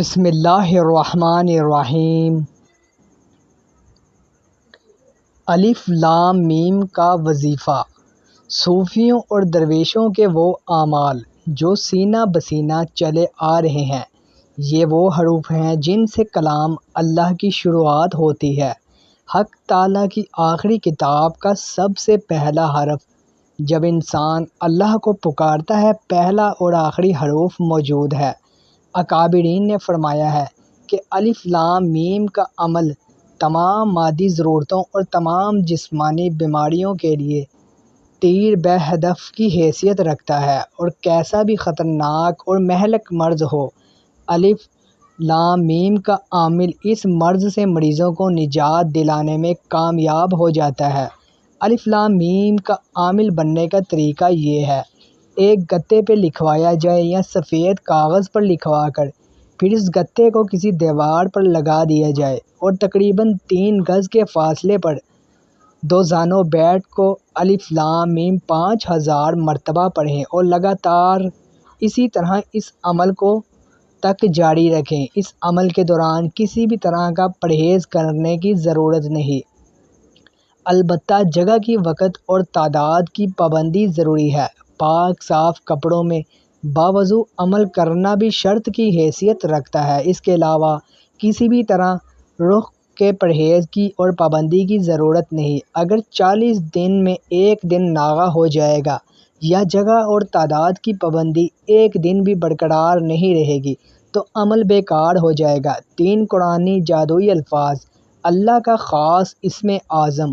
بسم اللہ الرحمن الرحیم۔ الف لام میم کا وظیفہ۔ صوفیوں اور درویشوں کے وہ اعمال جو سینہ بسینہ چلے آ رہے ہیں، یہ وہ حروف ہیں جن سے کلام اللہ کی شروعات ہوتی ہے۔ حق تعالیٰ کی آخری کتاب کا سب سے پہلا حرف جب انسان اللہ کو پکارتا ہے، پہلا اور آخری حروف موجود ہے۔ اکابرین نے فرمایا ہے کہ الف لام میم کا عمل تمام مادی ضرورتوں اور تمام جسمانی بیماریوں کے لیے تیر بے ہدف کی حیثیت رکھتا ہے، اور کیسا بھی خطرناک اور مہلک مرض ہو، الف لام میم کا عامل اس مرض سے مریضوں کو نجات دلانے میں کامیاب ہو جاتا ہے۔ الف لام میم کا عامل بننے کا طریقہ یہ ہے: ایک گتے پہ لکھوایا جائے یا سفید کاغذ پر لکھوا کر پھر اس گتے کو کسی دیوار پر لگا دیا جائے، اور تقریباً 3 گز کے فاصلے پر دوزانوں بیٹھ کو الف لام میم 5000 مرتبہ پڑھیں، اور لگاتار اسی طرح اس عمل کو تک جاری رکھیں۔ اس عمل کے دوران کسی بھی طرح کا پرہیز کرنے کی ضرورت نہیں، البتہ جگہ کی، وقت اور تعداد کی پابندی ضروری ہے۔ پاک صاف کپڑوں میں باوضو عمل کرنا بھی شرط کی حیثیت رکھتا ہے۔ اس کے علاوہ کسی بھی طرح رخ کے پرہیز کی اور پابندی کی ضرورت نہیں۔ اگر 40 دن میں ایک دن ناغہ ہو جائے گا یا جگہ اور تعداد کی پابندی ایک دن بھی برقرار نہیں رہے گی تو عمل بیکار ہو جائے گا۔ 3 قرآنی جادوئی الفاظ: اللہ کا خاص اسم اعظم،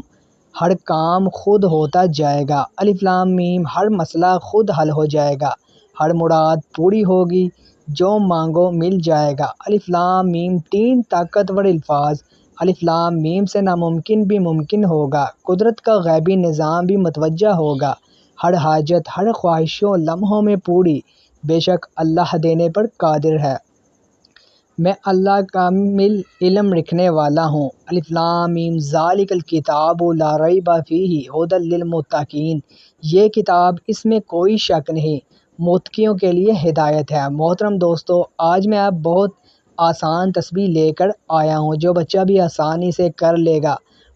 ہر کام خود ہوتا جائے گا، الف لام میم، ہر مسئلہ خود حل ہو جائے گا، ہر مراد پوری ہوگی، جو مانگو مل جائے گا، الف لام میم۔ 3 طاقتور الفاظ: الف لام میم سے ناممکن بھی ممکن ہوگا، قدرت کا غیبی نظام بھی متوجہ ہوگا، ہر حاجت ہر خواہشوں لمحوں میں پوری، بے شک اللہ دینے پر قادر ہے، میں اللہ کامل علم رکھنے والا ہوں۔ الف لام میم، ذالک الکتاب لا ریب فیہ ھدی للمتقین، یہ کتاب، اس میں کوئی شک نہیں، متقیوں کے لیے ہدایت ہے۔ محترم دوستو، آج میں بہت آسان تسبیح لے کر آیا ہوں جو بچہ بھی آسانی سے کر لے گا،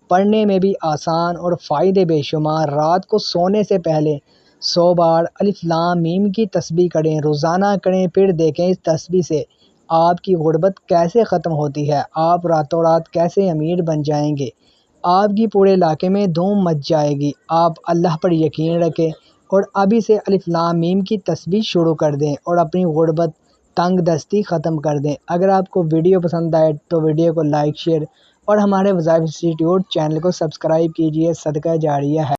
پڑھنے میں بھی آسان اور فائدے بے شمار۔ رات کو سونے سے پہلے 100 بار الف لام میم کی تسبیح کریں، روزانہ کریں، پھر دیکھیں اس تسبیح سے آپ کی غربت کیسے ختم ہوتی ہے، آپ راتوں رات کیسے امیر بن جائیں گے، آپ کی پورے علاقے میں دھوم مچ جائے گی۔ آپ اللہ پر یقین رکھیں اور ابھی سے الف لام میم کی تسبیح شروع کر دیں اور اپنی غربت تنگ دستی ختم کر دیں۔ اگر آپ کو ویڈیو پسند آئے تو ویڈیو کو لائک، شیئر اور ہمارے وظائف انسٹی ٹیوٹ چینل کو سبسکرائب کیجیے، صدقہ جاریہ ہے۔